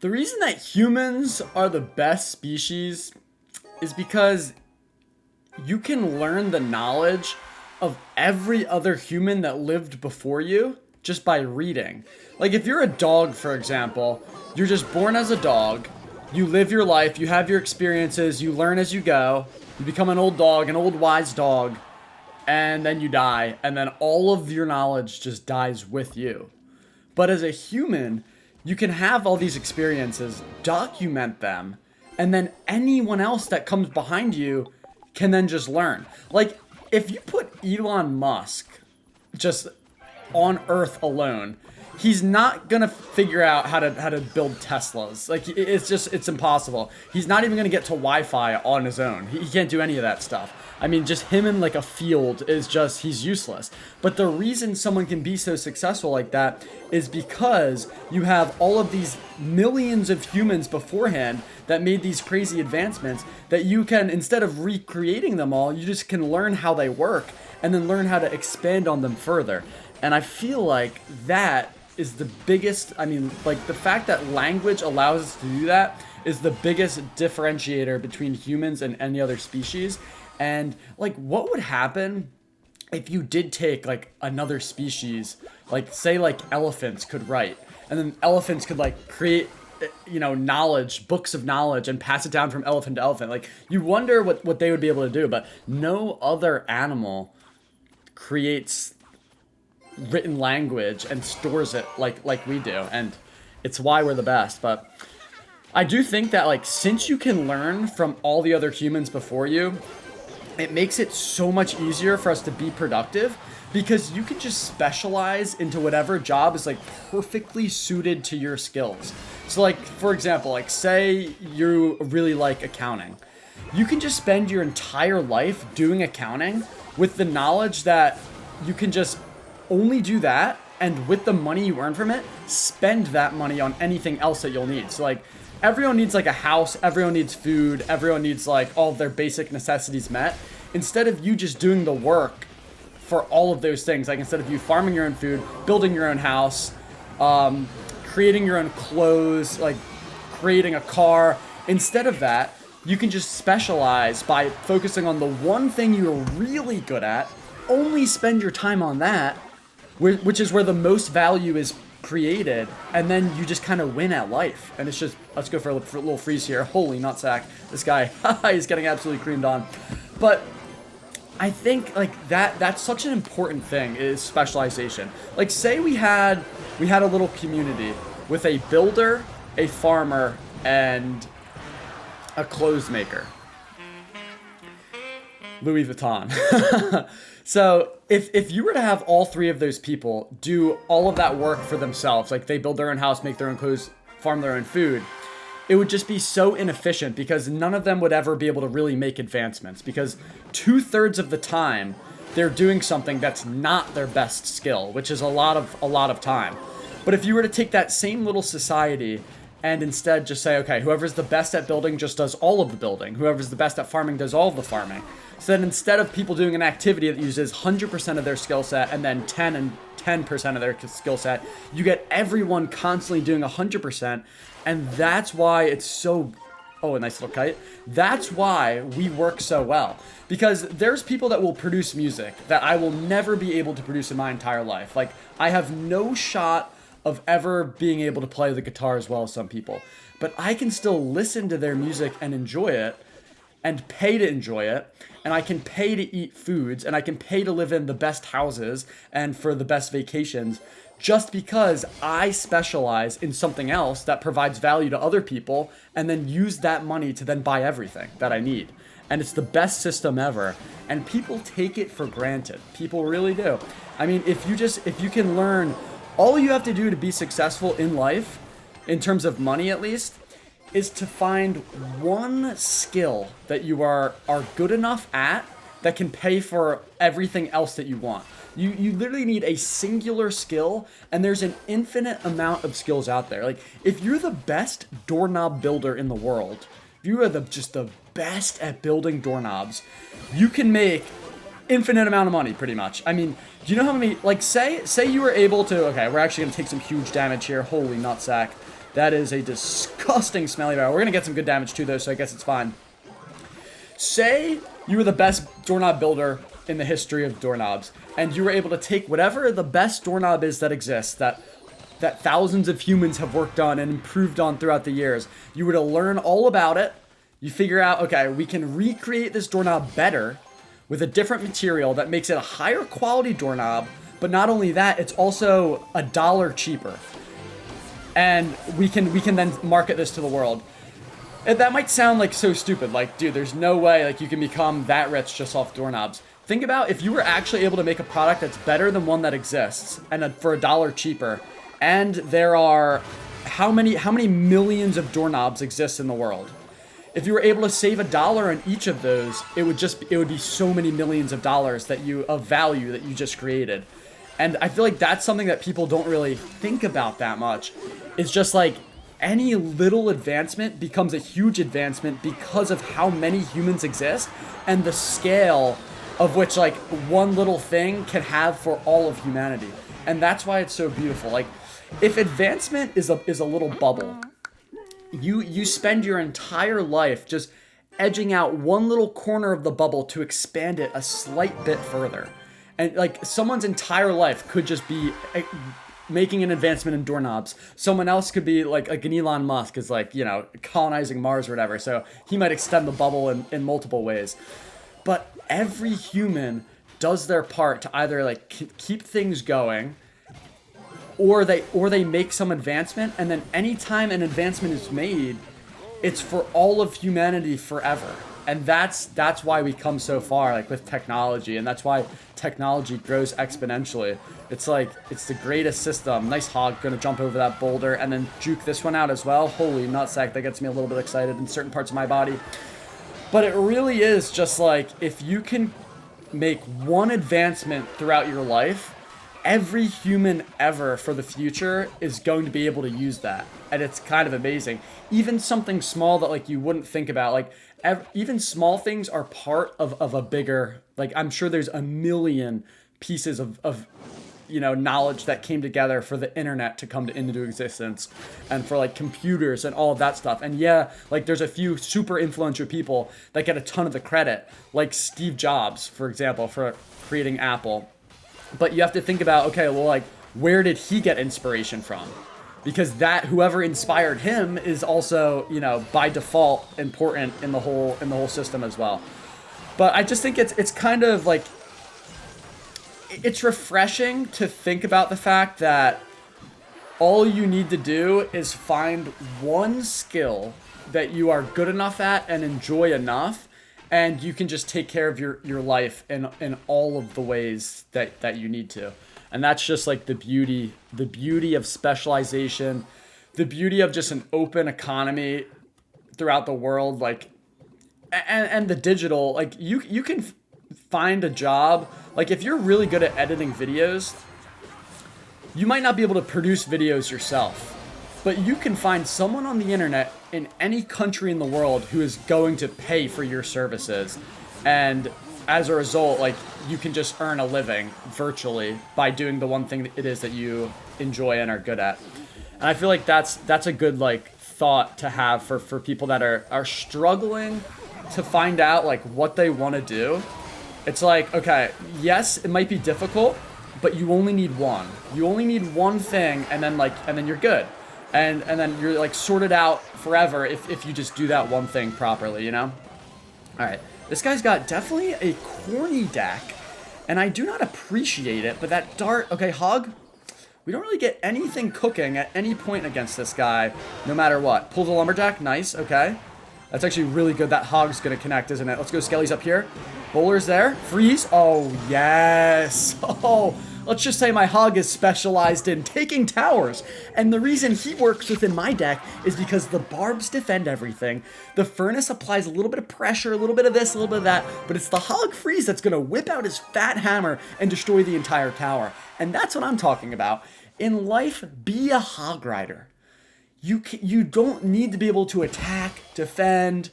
The reason that humans are the best species is because you can learn the knowledge of every other human that lived before you just by reading. Like if you're a dog, for example, you're just born as a dog, you live your life, you have your experiences, you learn as you go, you become an old dog, an old wise dog, and then you die, and then all of your knowledge just dies with you. But as a human, you can have all these experiences, document them, and then anyone else that comes behind you can then just learn. Like, if you put Elon Musk just on Earth alone, he's not gonna figure out how to build Teslas. Like, it's impossible. He's not even gonna get to Wi-Fi on his own. He can't do any of that stuff. I mean, just him in like a field is just, he's useless. But the reason someone can be so successful like that is because you have all of these millions of humans beforehand that made these crazy advancements that you can, instead of recreating them all, you just can learn how they work and then learn how to expand on them further. And I feel like that is the biggest, I mean, like the fact that language allows us to do that is the biggest differentiator between humans and any other species. And like, what would happen if you did take like another species, like say like elephants could write, and then elephants could like create, knowledge, books of knowledge, and pass it down from elephant to elephant. Like, you wonder what they would be able to do, but no other animal creates written language and stores it like we do, and it's why we're the best. But I do think that, like, since you can learn from all the other humans before you, it makes it so much easier for us to be productive, because you can just specialize into whatever job is like perfectly suited to your skills. So like, for example, like say you really like accounting. You can just spend your entire life doing accounting with the knowledge that you can just only do that, and with the money you earn from it, spend that money on anything else that you'll need. So like, everyone needs like a house, everyone needs food, everyone needs like all of their basic necessities met. Instead of you just doing the work for all of those things, like instead of you farming your own food, building your own house, creating your own clothes, like creating a car, instead of that, you can just specialize by focusing on the one thing you're really good at, only spend your time on that, which is where the most value is created, and then you just kind of win at life. And it's just, let's go for a little freeze here. Holy nutsack, this guy, he's getting absolutely creamed on. But I think like that's such an important thing, is specialization. Like say we had a little community with a builder, a farmer, and a clothes maker. Louis Vuitton. So if you were to have all three of those people do all of that work for themselves, like they build their own house, make their own clothes, farm their own food, it would just be so inefficient, because none of them would ever be able to really make advancements, because 2/3 of the time they're doing something that's not their best skill, which is a lot of time. But if you were to take that same little society and instead just say, okay, whoever's the best at building just does all of the building, whoever's the best at farming does all of the farming. So then instead of people doing an activity that uses 100% of their skill set and then 10% of their skill set, you get everyone constantly doing 100%. And that's why it's so, oh, a nice little kite. That's why we work so well. Because there's people that will produce music that I will never be able to produce in my entire life. Like, I have no shot of ever being able to play the guitar as well as some people. But I can still listen to their music and enjoy it, and pay to enjoy it, and I can pay to eat foods, and I can pay to live in the best houses and for the best vacations, just because I specialize in something else that provides value to other people, and then use that money to then buy everything that I need. And it's the best system ever, and people take it for granted. People really do. I mean, if you can learn, all you have to do to be successful in life, in terms of money at least, is to find one skill that you are good enough at that can pay for everything else that you want. You literally need a singular skill, and there's an infinite amount of skills out there. Like, if you're the best doorknob builder in the world, if you are just the best at building doorknobs, you can make infinite amount of money, pretty much. I mean, do you know how many, like, say you were able to, okay, we're actually going to take some huge damage here. Holy nutsack. That is a disgusting smelly barrel. We're going to get some good damage too, though, so I guess it's fine. Say you were the best doorknob builder in the history of doorknobs, and you were able to take whatever the best doorknob is that exists, that thousands of humans have worked on and improved on throughout the years. You were to learn all about it. You figure out, okay, we can recreate this doorknob better with a different material that makes it a higher quality doorknob, but not only that, it's also $1 cheaper. And we can then market this to the world. And that might sound like so stupid, like, dude, there's no way like you can become that rich just off doorknobs. Think about if you were actually able to make a product that's better than one that exists and for $1 cheaper. And there are how many millions of doorknobs exist in the world? If you were able to save $1 on each of those, it would be so many millions of dollars of value that you just created. And I feel like that's something that people don't really think about that much. It's just like any little advancement becomes a huge advancement because of how many humans exist and the scale of which like one little thing can have for all of humanity. And that's why it's so beautiful. Like if advancement is a little bubble, you spend your entire life just edging out one little corner of the bubble to expand it a slight bit further. And like someone's entire life could just be making an advancement in doorknobs. Someone else could be like an Elon Musk is like, you know, colonizing Mars or whatever. So he might extend the bubble in multiple ways. But every human does their part to either like keep things going or they make some advancement. And then anytime an advancement is made, it's for all of humanity forever. And that's why we come so far, like with technology, and that's why technology grows exponentially. It's like, it's the greatest system. Nice hog, gonna jump over that boulder and then juke this one out as well. Holy nutsack, that gets me a little bit excited in certain parts of my body. But it really is just like, if you can make one advancement throughout your life, every human ever for the future is going to be able to use that. And it's kind of amazing. Even something small that like you wouldn't think about, like even small things are part of a bigger, like I'm sure there's a million pieces of you know, knowledge that came together for the internet to come into existence and for like computers and all of that stuff. And yeah, like there's a few super influential people that get a ton of the credit, like Steve Jobs, for example, for creating Apple. But you have to think about, okay, well, like, where did he get inspiration from? Because that whoever inspired him is also, you know, by default important in the whole system as well. But I just think it's kind of like, it's refreshing to think about the fact that all you need to do is find one skill that you are good enough at and enjoy enough, and you can just take care of your life in all of the ways that you need to. And that's just like the beauty of specialization, the beauty of just an open economy throughout the world, like, and the digital, like you can find a job. Like if you're really good at editing videos, you might not be able to produce videos yourself, but you can find someone on the internet in any country in the world who is going to pay for your services. And as a result, like you can just earn a living virtually by doing the one thing that it is that you enjoy and are good at. And I feel like that's a good like thought to have for people that are struggling to find out like what they want to do. It's like, okay, yes, it might be difficult, but you only need one. You only need one thing, and then you're good. And then you're like sorted out forever if you just do that one thing properly, you know? All right, this guy's got definitely a corny deck, and I do not appreciate it, but that dart, okay, hog, we don't really get anything cooking at any point against this guy, no matter what. Pull the lumberjack, nice, okay. That's actually really good. That hog's gonna connect, isn't it? Let's go Skelly's up here. Bowler's there, freeze, oh yes. Oh, let's just say my hog is specialized in taking towers. And the reason he works within my deck is because the barbs defend everything. The furnace applies a little bit of pressure, a little bit of this, a little bit of that, but it's the hog freeze that's gonna whip out his fat hammer and destroy the entire tower. And that's what I'm talking about. In life, be a hog rider. You don't need to be able to attack, defend,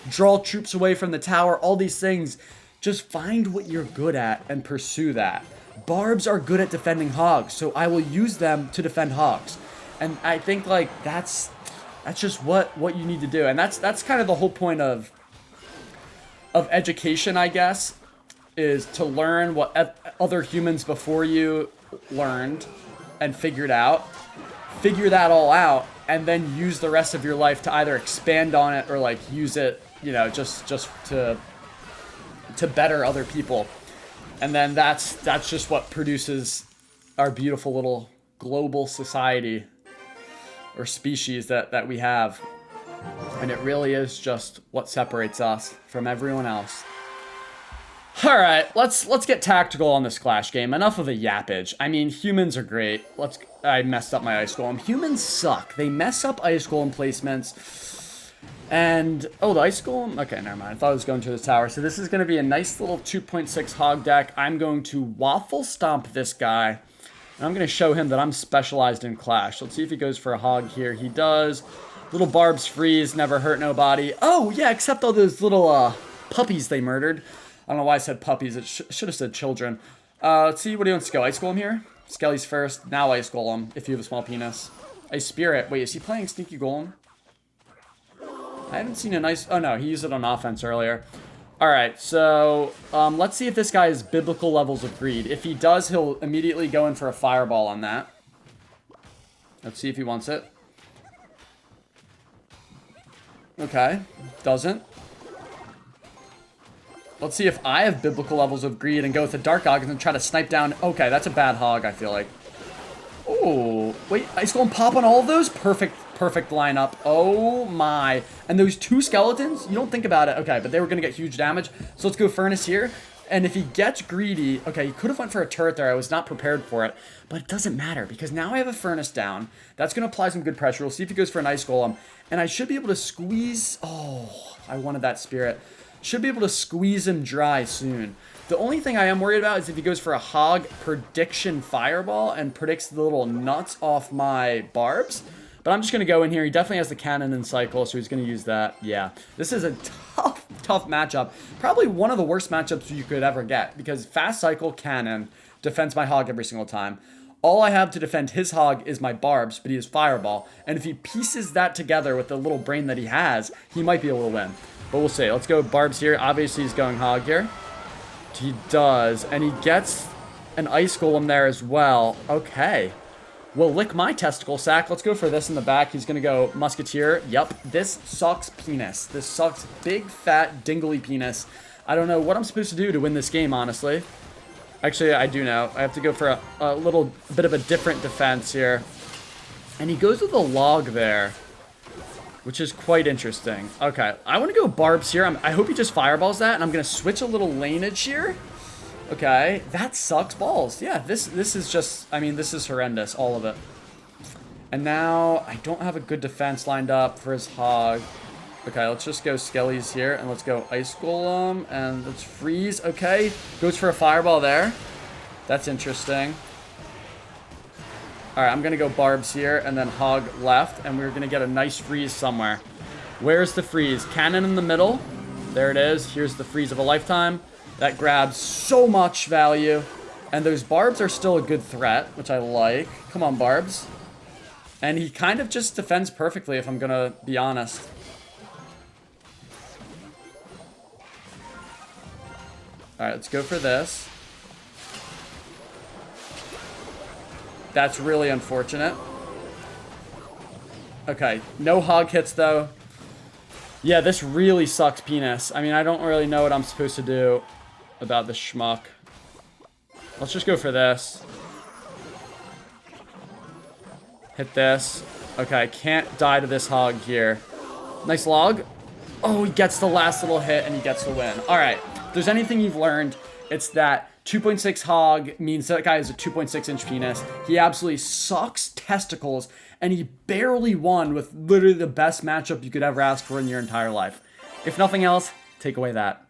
draw troops away from the tower, all these things. Just find what you're good at and pursue that. Barbs are good at defending hogs, so I will use them to defend hogs. And I think like that's just what you need to do. And that's kind of the whole point of education, I guess, is to learn what other humans before you learned and figured out. Figure that all out, and then use the rest of your life to either expand on it or like use it, you know, just to better other people. And then that's just what produces our beautiful little global society or species that we have. And it really is just what separates us from everyone else. All right, let's get tactical on this Clash game. Enough of the yappage. I mean, humans are great. I messed up my Ice Golem. Humans suck. They mess up Ice Golem placements. And, oh, the Ice Golem? Okay, never mind. I thought I was going to the tower. So this is going to be a nice little 2.6 hog deck. I'm going to waffle stomp this guy. And I'm going to show him that I'm specialized in Clash. Let's see if he goes for a hog here. He does. Little Barb's freeze, never hurt nobody. Oh, yeah, except all those little puppies they murdered. I don't know why I said puppies. It should have said children. Let's see. What do you want to go? Ice Golem here? Skelly's first. Now Ice Golem, if you have a small penis. Ice Spirit. Wait, is he playing Sneaky Golem? I haven't seen a nice... Oh, no. He used it on offense earlier. All right. So, let's see if this guy has biblical levels of greed. If he does, he'll immediately go in for a fireball on that. Let's see if he wants it. Okay. Doesn't. Let's see if I have biblical levels of greed and go with the Dark Hog and then try to snipe down. Okay, that's a bad hog, I feel like. Oh, wait, Ice Golem pop on all of those? Perfect lineup. Oh my. And those two skeletons, you don't think about it. Okay, but they were going to get huge damage. So let's go Furnace here. And if he gets greedy, okay, he could have went for a turret there. I was not prepared for it. But it doesn't matter because now I have a Furnace down. That's going to apply some good pressure. We'll see if he goes for an Ice Golem. And I should be able to squeeze... Oh, I wanted that Spirit. Should be able to squeeze him dry soon. The only thing I am worried about is if he goes for a hog prediction fireball and predicts the little nuts off my barbs. But I'm just going to go in here. He definitely has the cannon and cycle, so he's going to use that. Yeah, this is a tough matchup. Probably one of the worst matchups you could ever get because fast cycle cannon defends my hog every single time. All I have to defend his hog is my barbs, but he has fireball. And if he pieces that together with the little brain that he has, he might be able to win. But we'll see. Let's go barbs here. Obviously, he's going hog here. He does. And he gets an Ice Golem there as well. Okay. Well, lick my testicle sack. Let's go for this in the back. He's going to go Musketeer. Yep. This sucks penis. This sucks big, fat, dingly penis. I don't know what I'm supposed to do to win this game, honestly. Actually, I do know. I have to go for a little bit of a different defense here. And he goes with a log there, which is quite interesting. Okay, I want to go barbs here. I hope he just fireballs that, and I'm going to switch a little laneage here. Okay, that sucks balls. Yeah, this is just, I mean, this is horrendous, all of it. And now I don't have a good defense lined up for his hog. Okay, let's just go Skellies here, and let's go Ice Golem, and let's freeze. Okay, goes for a fireball there. That's interesting. All right, I'm going to go barbs here and then hog left, and we're going to get a nice freeze somewhere. Where's the freeze? Cannon in the middle. There it is. Here's the freeze of a lifetime. That grabs so much value. And those barbs are still a good threat, which I like. Come on, barbs. And he kind of just defends perfectly, if I'm going to be honest. All right, let's go for this. That's really unfortunate. Okay, no hog hits, though. Yeah, this really sucks penis. I mean, I don't really know what I'm supposed to do about this schmuck. Let's just go for this. Hit this. Okay, I can't die to this hog here. Nice log. Oh, he gets the last little hit, and he gets the win. All right, if there's anything you've learned, it's that 2.6 hog means that guy has a 2.6 inch penis. He absolutely sucks testicles, and he barely won with literally the best matchup you could ever ask for in your entire life. If nothing else, take away that.